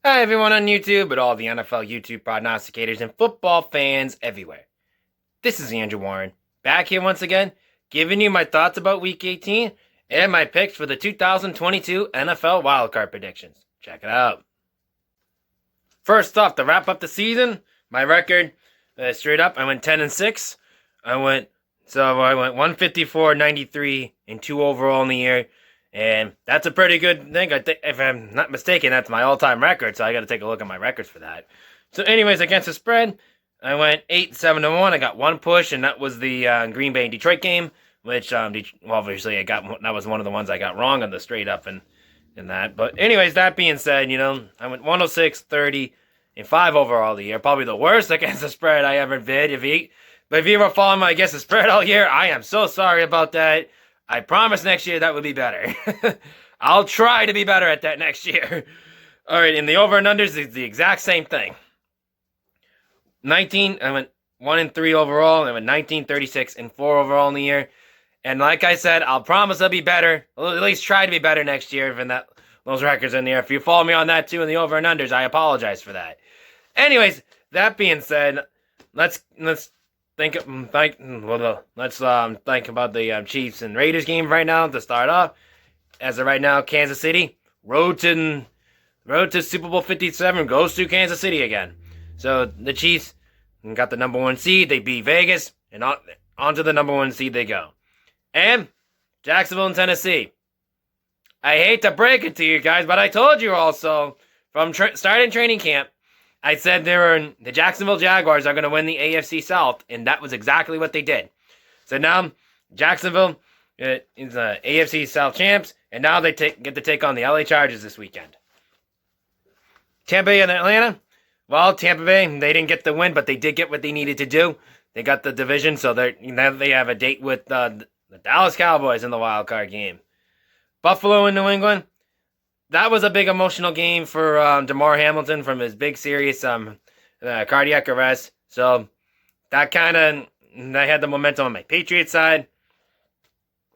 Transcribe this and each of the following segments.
Hi everyone on YouTube and all the NFL YouTube prognosticators and football fans everywhere. This is Andrew Warren, back here once again, giving you my thoughts about Week 18 and my picks for the 2022 NFL wildcard predictions. Check it out. First off, to wrap up the season, my record, straight up, I went 10-6. I went 154, 93, and 2 overall in the year. And that's a pretty good thing. I think, if I'm not mistaken, that's my all-time record. So I got to take a look at my records for that. So, anyways, against the spread, I went 8-7-1. I got one push, and that was the Green Bay and Detroit game, which obviously that was one of the ones I got wrong on the straight up and that. But anyways, that being said, I went 106, 30, and 5 overall the year. Probably the worst against the spread I ever did. But if you ever follow my against the spread all year, I am so sorry about that. I promise next year that would be better. I'll try to be better at that next year. All right, in the over and unders, it's the exact same thing. 19, I went 1-3 overall. I went 19, 36, and 4 overall in the year. And like I said, I'll promise I'll be better. I'll at least try to be better next year than those records in the air. If you follow me on that too in the over and unders, I apologize for that. Anyways, that being said, let's think about the Chiefs and Raiders game right now to start off. As of right now, Kansas City road to Super Bowl 57 goes to Kansas City again. So the Chiefs got the number 1 seed. They beat Vegas, and on to the number 1 seed they go. And Jacksonville and Tennessee. I hate to break it to you guys, but I told you also from starting training camp, I said the Jacksonville Jaguars are going to win the AFC South, and that was exactly what they did. So now Jacksonville is the AFC South champs, and now they get to take on the LA Chargers this weekend. Tampa Bay and Atlanta. Well, Tampa Bay, they didn't get the win, but they did get what they needed to do. They got the division, so now they have a date with the Dallas Cowboys in the wild card game. Buffalo and New England. That was a big emotional game for DeMar Hamilton from his big serious cardiac arrest. So that had the momentum on my Patriots side.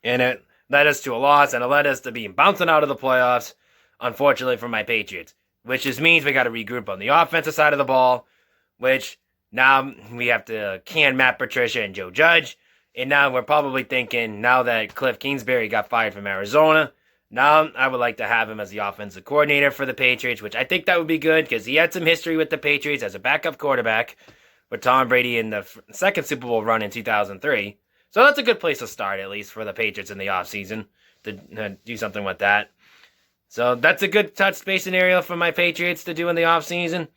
And it led us to a loss, and it led us to being bouncing out of the playoffs, unfortunately, for my Patriots. Which just means we got to regroup on the offensive side of the ball, which now we have to can Matt Patricia and Joe Judge. And now we're probably thinking, now that Cliff Kingsbury got fired from Arizona, now I would like to have him as the offensive coordinator for the Patriots, which I think that would be good because he had some history with the Patriots as a backup quarterback with Tom Brady in the second Super Bowl run in 2003. So that's a good place to start, at least for the Patriots in the offseason, to do something with that. So that's a good touch space scenario for my Patriots to do in the offseason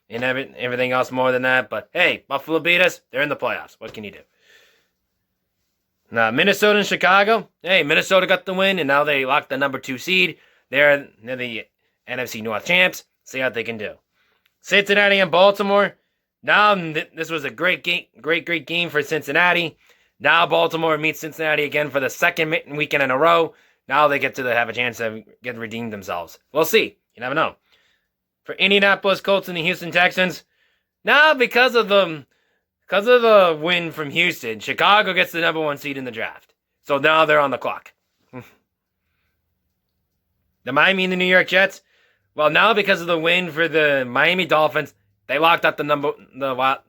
and everything else more than that. But hey, Buffalo beat us. They're in the playoffs. What can you do? Now, Minnesota and Chicago. Hey, Minnesota got the win, and now they locked the number 2 seed. They're the NFC North champs. See what they can do. Cincinnati and Baltimore. Now, this was a great game for Cincinnati. Now, Baltimore meets Cincinnati again for the second weekend in a row. Now they get to have a chance to get redeemed themselves. We'll see. You never know. For Indianapolis Colts and the Houston Texans. Now, because of the win from Houston, Chicago gets the number 1 seed in the draft. So now they're on the clock. The Miami and the New York Jets. Well, now because of the win for the Miami Dolphins, they locked up the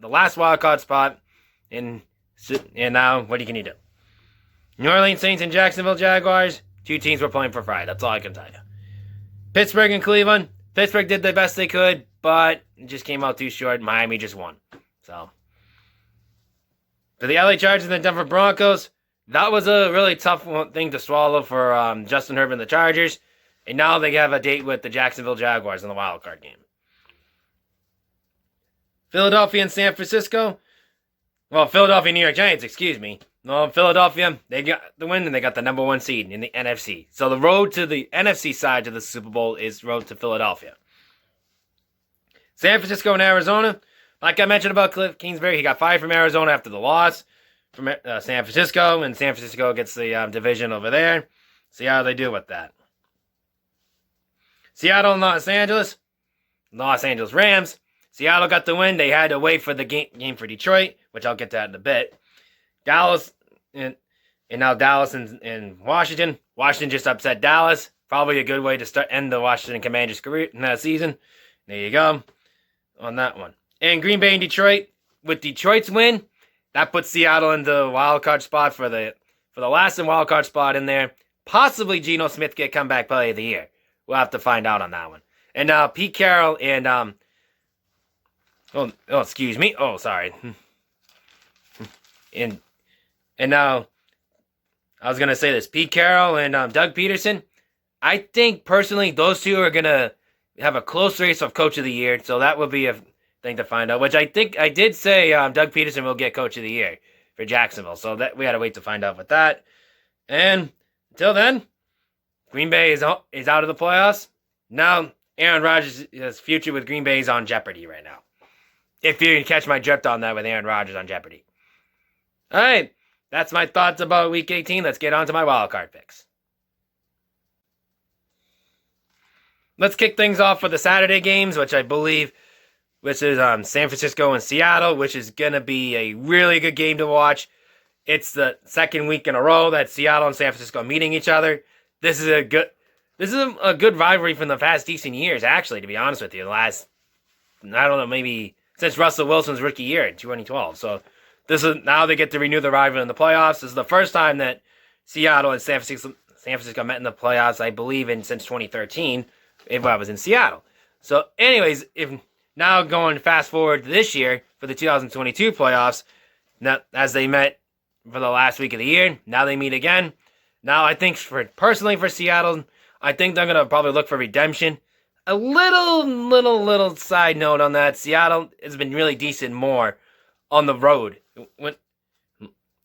last wild card spot. And now, what can you do? New Orleans Saints and Jacksonville Jaguars. 2 teams were playing for pride. That's all I can tell you. Pittsburgh and Cleveland. Pittsburgh did the best they could, but it just came out too short. Miami just won. So, for the LA Chargers and the Denver Broncos, that was a really tough thing to swallow for Justin Herbert and the Chargers. And now they have a date with the Jacksonville Jaguars in the wild card game. Philadelphia and San Francisco. Well, Philadelphia and New York Giants, excuse me. No, Philadelphia, they got the win, and they got the number 1 seed in the NFC. So the road to the NFC side to the Super Bowl is road to Philadelphia. San Francisco and Arizona. Like I mentioned about Cliff Kingsbury, he got fired from Arizona after the loss from San Francisco, and San Francisco gets the division over there. See how they do with that. Seattle and Los Angeles Rams. Seattle got the win. They had to wait for the game for Detroit, which I'll get to that in a bit. Dallas and now Dallas and Washington. Washington just upset Dallas. Probably a good way to end the Washington Commanders' career in that season. There you go on that one. And Green Bay and Detroit, with Detroit's win, that puts Seattle in the wild card spot for the last and wild card spot in there. Possibly Geno Smith get comeback play of the year. We'll have to find out on that one. And now Pete Carroll and excuse me. Oh, sorry. And now I was gonna say this: Pete Carroll and Doug Peterson. I think personally those two are gonna have a close race of Coach of the Year. So that will be a thing to find out. Which I think I did say Doug Peterson will get Coach of the Year for Jacksonville. So that we gotta wait to find out with that. And until then, Green Bay is out of the playoffs. Now Aaron Rodgers' future with Green Bay is on jeopardy right now. If you can catch my drift on that with Aaron Rodgers on jeopardy. All right, that's my thoughts about Week 18. Let's get on to my wildcard picks. Let's kick things off with the Saturday games, which is San Francisco and Seattle, which is going to be a really good game to watch. It's the second week in a row that Seattle and San Francisco are meeting each other. This is a good rivalry from the past decent years, actually, to be honest with you. Maybe since Russell Wilson's rookie year in 2012. So now they get to renew the rivalry in the playoffs. This is the first time that Seattle and San Francisco met in the playoffs, I believe, since 2013, if I was in Seattle. So anyways, if now going fast forward to this year for the 2022 playoffs, now, as they met for the last week of the year, now they meet again. Now I think personally for Seattle, I think they're going to probably look for redemption. A little side note on that. Seattle has been really decent more on the road.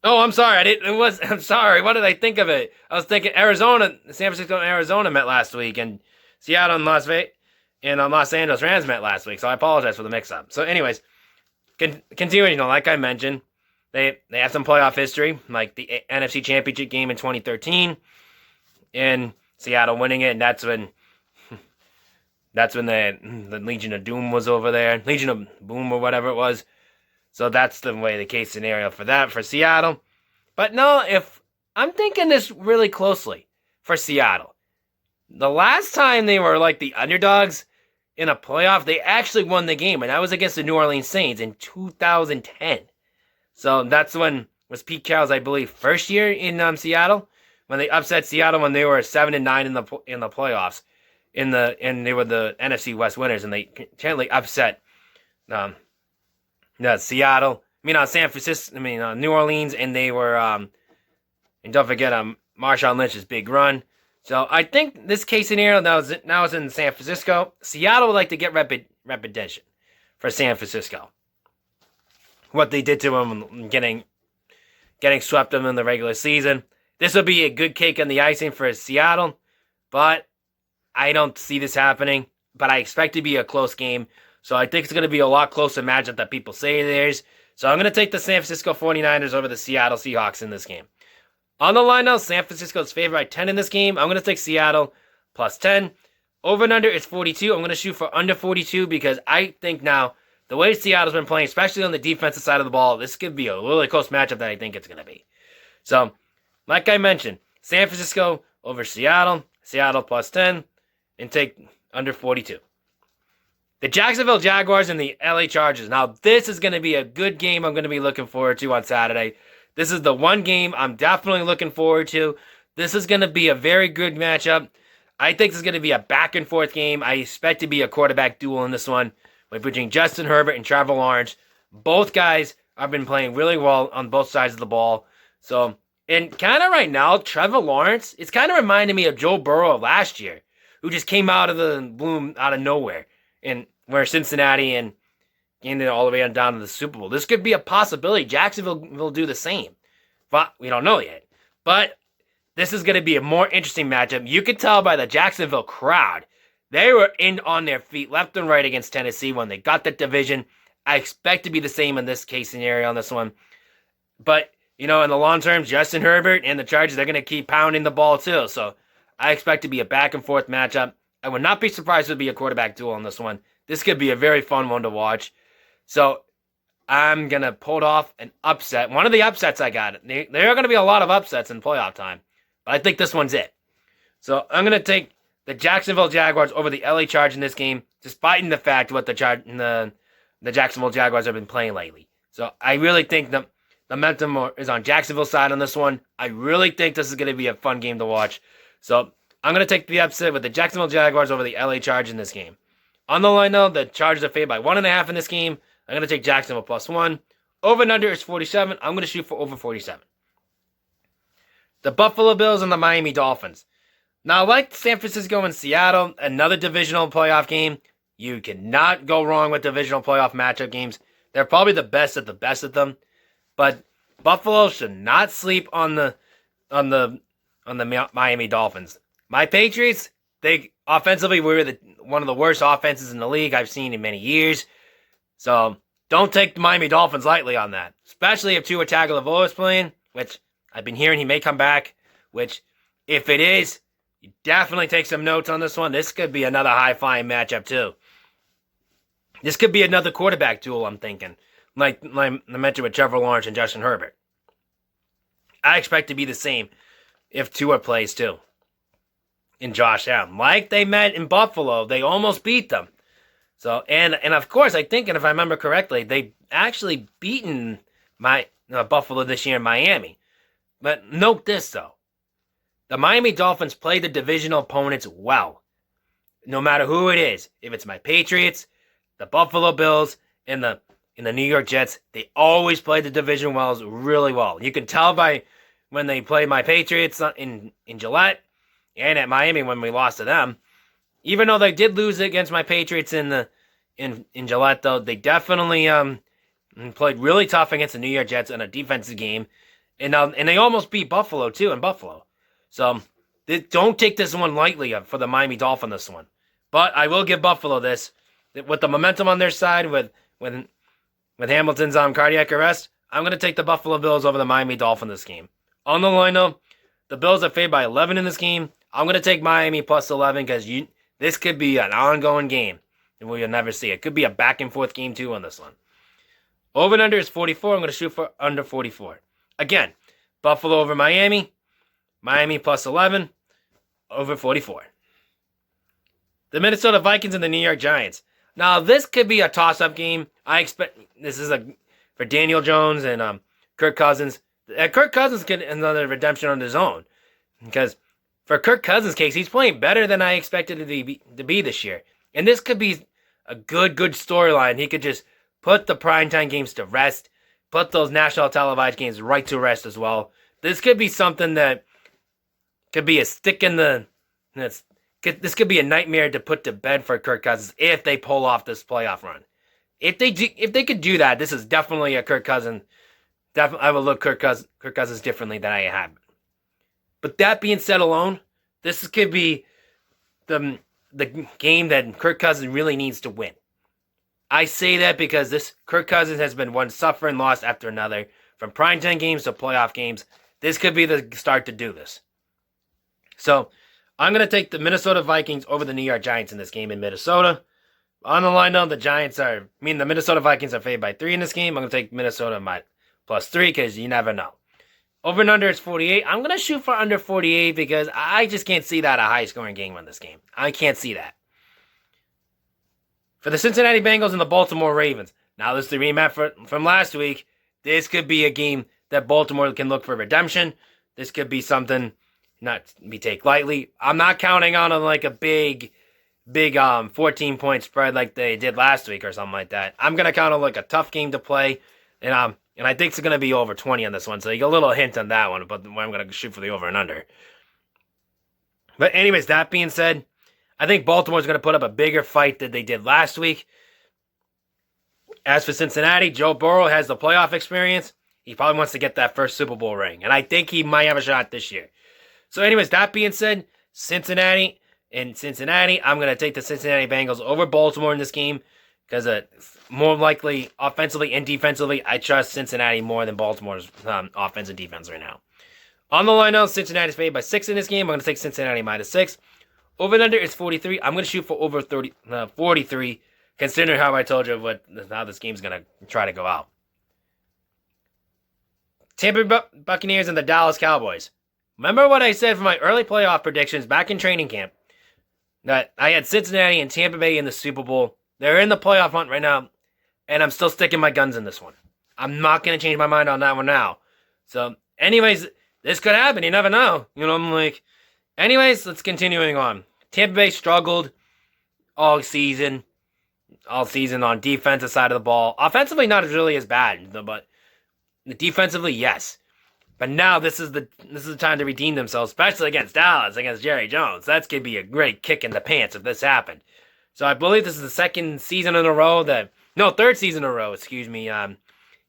I'm sorry. I'm sorry. What did I think of it? I was thinking San Francisco and Arizona met last week, and Seattle and Las Vegas and Los Angeles Rams met last week. So I apologize for the mix-up. So anyways, continuing, like I mentioned, they have some playoff history, like the NFC Championship game in 2013, and Seattle winning it, and that's when the Legion of Doom was over there, Legion of Boom or whatever it was. So that's the case scenario for that for Seattle. But no, if I'm thinking this really closely for Seattle, the last time they were like the underdogs in a playoff, they actually won the game, and that was against the New Orleans Saints in 2010. So that's when was Pete Carroll's, I believe, first year in Seattle, when they upset Seattle when they were 7-9 in the playoffs, and they were the NFC West winners, and they gently upset Seattle. San Francisco. New Orleans, and they were and don't forget Marshawn Lynch's big run. So I think this case scenario now is in San Francisco. Seattle would like to get repetition for San Francisco. What they did to them, getting swept them in the regular season. This will be a good cake on the icing for Seattle, but I don't see this happening. But I expect it to be a close game, so I think it's going to be a lot closer matchup than people say it is. So I'm going to take the San Francisco 49ers over the Seattle Seahawks in this game. On the line now, San Francisco's favored by 10 in this game. I'm going to take Seattle plus 10. Over and under is 42. I'm going to shoot for under 42 because I think now, the way Seattle's been playing, especially on the defensive side of the ball, this could be a really close matchup that I think it's going to be. So, like I mentioned, San Francisco over Seattle, Seattle plus 10, and take under 42. The Jacksonville Jaguars and the LA Chargers. Now, this is going to be a good game I'm going to be looking forward to on Saturday. This is the one game I'm definitely looking forward to. This is going to be a very good matchup. I think this is going to be a back-and-forth game. I expect to be a quarterback duel in this one between Justin Herbert and Trevor Lawrence. Both guys have been playing really well on both sides of the ball. So, and kind of right now, Trevor Lawrence, it's kind of reminding me of Joe Burrow of last year, who just came out of the bloom out of nowhere, and where Cincinnati and getting it all the way down to the Super Bowl. This could be a possibility. Jacksonville will do the same, but we don't know yet. But this is going to be a more interesting matchup. You could tell by the Jacksonville crowd. They were in on their feet left and right against Tennessee when they got that division. I expect to be the same in this case scenario on this one. But, in the long term, Justin Herbert and the Chargers, they're going to keep pounding the ball too. So I expect to be a back-and-forth matchup. I would not be surprised if it would be a quarterback duel on this one. This could be a very fun one to watch. So I'm going to pull off an upset. One of the upsets I got. There are going to be a lot of upsets in playoff time. But I think this one's it. So I'm going to take the Jacksonville Jaguars over the LA Chargers in this game, despite the fact what the Jacksonville Jaguars have been playing lately. So I really think the momentum is on Jacksonville's side on this one. I really think this is going to be a fun game to watch. So I'm going to take the upset with the Jacksonville Jaguars over the LA Chargers in this game. On the line, though, the Chargers are favored by 1.5 in this game. I'm going to take Jacksonville +1. Over and under is 47. I'm going to shoot for over 47. The Buffalo Bills and the Miami Dolphins. Now, like San Francisco and Seattle, another divisional playoff game. You cannot go wrong with divisional playoff matchup games. They're probably the best of them. But Buffalo should not sleep on the Miami Dolphins. My Patriots, they offensively were one of the worst offenses in the league I've seen in many years. So don't take the Miami Dolphins lightly on that. Especially if Tua Tagovailoa is playing, which I've been hearing he may come back. Which, if it is, you definitely take some notes on this one. This could be another high-flying matchup too. This could be another quarterback duel, I'm thinking. Like I mentioned with Trevor Lawrence and Justin Herbert. I expect to be the same if Tua plays too. In Josh Allen. Like they met in Buffalo, they almost beat them. So, and of course, I think, and if I remember correctly, they actually beaten Buffalo this year in Miami. But note this, though. The Miami Dolphins play the divisional opponents well. No matter who it is. If it's my Patriots, the Buffalo Bills, and the New York Jets, they always play the division really well. You can tell by when they play my Patriots in Gillette and at Miami when we lost to them. Even though they did lose against my Patriots in Gillette, though, they definitely played really tough against the New York Jets in a defensive game. And they almost beat Buffalo, too, in Buffalo. So, don't take this one lightly for the Miami Dolphins, this one. But I will give Buffalo this. With the momentum on their side, with Hamilton's cardiac arrest, I'm going to take the Buffalo Bills over the Miami Dolphins this game. On the line, though, the Bills are favored by 11 in this game. I'm going to take Miami +11 because this could be an ongoing game. And we'll never see it. It could be a back-and-forth game, too, on this one. Over and under is 44. I'm going to shoot for under 44. Again, Buffalo over Miami. Miami +11. Over 44. The Minnesota Vikings and the New York Giants. Now, this could be a toss-up game. I expect this is for Daniel Jones and Kirk Cousins. Kirk Cousins get another redemption on his own. Because for Kirk Cousins' case, he's playing better than I expected to be this year. And this could be a good storyline. He could just put the primetime games to rest. Put those national televised games right to rest as well. This could be something that could be a stick in the... This could be a nightmare to put to bed for Kirk Cousins if they pull off this playoff run. If they could do that, this is definitely a Kirk Cousins. I will look Kirk Cousins differently than I have. But that being said alone, this could be the game that Kirk Cousins really needs to win. I say that because this Kirk Cousins has been one suffering loss after another, from primetime games to playoff games. This could be the start to do this. So, I'm going to take the Minnesota Vikings over the New York Giants in this game in Minnesota. On the line, though, the Minnesota Vikings are favored by 3 in this game. I'm going to take Minnesota +3 because you never know. Over and under is 48. I'm going to shoot for under 48 because I just can't see that a high-scoring game on this game. I can't see that. For the Cincinnati Bengals and the Baltimore Ravens. Now, this is the rematch from last week. This could be a game that Baltimore can look for redemption. This could be something not to be taken lightly. I'm not counting on like a big 14-point spread like they did last week or something like that. I'm going to count on like a tough game to play. And I think it's going to be over 20 on this one. So you get a little hint on that one, but I'm going to shoot for the over and under. But anyways, that being said, I think Baltimore's going to put up a bigger fight than they did last week. As for Cincinnati, Joe Burrow has the playoff experience. He probably wants to get that first Super Bowl ring. And I think he might have a shot this year. So anyways, that being said, Cincinnati, I'm going to take the Cincinnati Bengals over Baltimore in this game. Because more likely, offensively and defensively, I trust Cincinnati more than Baltimore's offense and defense right now. On the line now, Cincinnati's favored by 6 in this game. I'm going to take Cincinnati -6. Over and under is 43. I'm going to shoot for over 43, considering how I told you how this game's going to try to go out. Tampa Buccaneers and the Dallas Cowboys. Remember what I said for my early playoff predictions back in training camp? that I had Cincinnati and Tampa Bay in the Super Bowl. They're in the playoff hunt right now, and I'm still sticking my guns in this one. I'm not going to change my mind on that one now. So, anyways, this could happen. You never know. I'm like, anyways, let's continuing on. Tampa Bay struggled all season on defensive side of the ball. Offensively, not really as bad, but defensively, yes. But now this is the time to redeem themselves, especially against Dallas, against Jerry Jones. That's going to be a great kick in the pants if this happened. So I believe this is the third season in a row,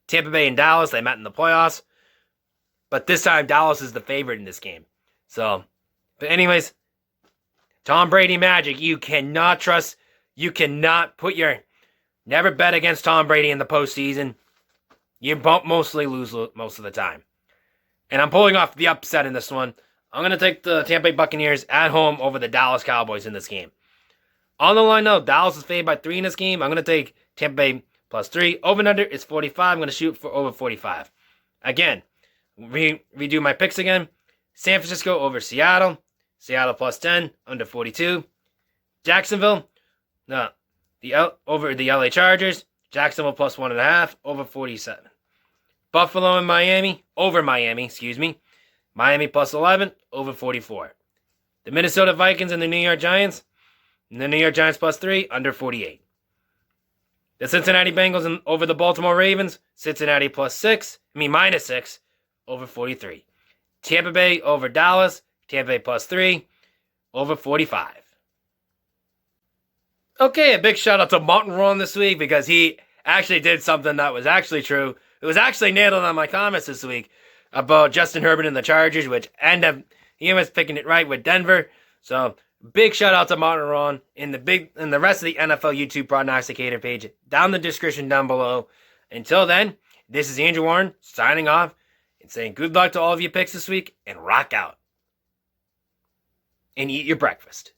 Tampa Bay and Dallas, they met in the playoffs. But this time, Dallas is the favorite in this game. So, but anyways, Tom Brady magic. You cannot never bet against Tom Brady in the postseason. You mostly lose most of the time. And I'm pulling off the upset in this one. I'm going to take the Tampa Bay Buccaneers at home over the Dallas Cowboys in this game. On the line, though, Dallas is favored by 3 in this game. I'm going to take Tampa Bay plus 3. Over and under is 45. I'm going to shoot for over 45. Again, redo my picks again. San Francisco over Seattle. Seattle plus 10, under 42. Jacksonville, over the LA Chargers. Jacksonville plus 1.5, over 47. Buffalo and Miami, over Miami, Miami plus 11, over 44. The Minnesota Vikings and the New York Giants. The New York Giants plus 3, under 48. The Cincinnati Bengals over the Baltimore Ravens. Cincinnati minus 6, over 43. Tampa Bay over Dallas. Tampa Bay plus 3, over 45. Okay, a big shout out to Mountain Ron this week because he actually did something that was actually true. It was actually nailed on my comments this week about Justin Herbert and the Chargers, which he was picking it right with Denver. So big shout out to Mountain Ron and the rest of the NFL YouTube prognosticator page down in the description down below. Until then, this is Andrew Warren signing off and saying good luck to all of your picks this week and rock out. And eat your breakfast.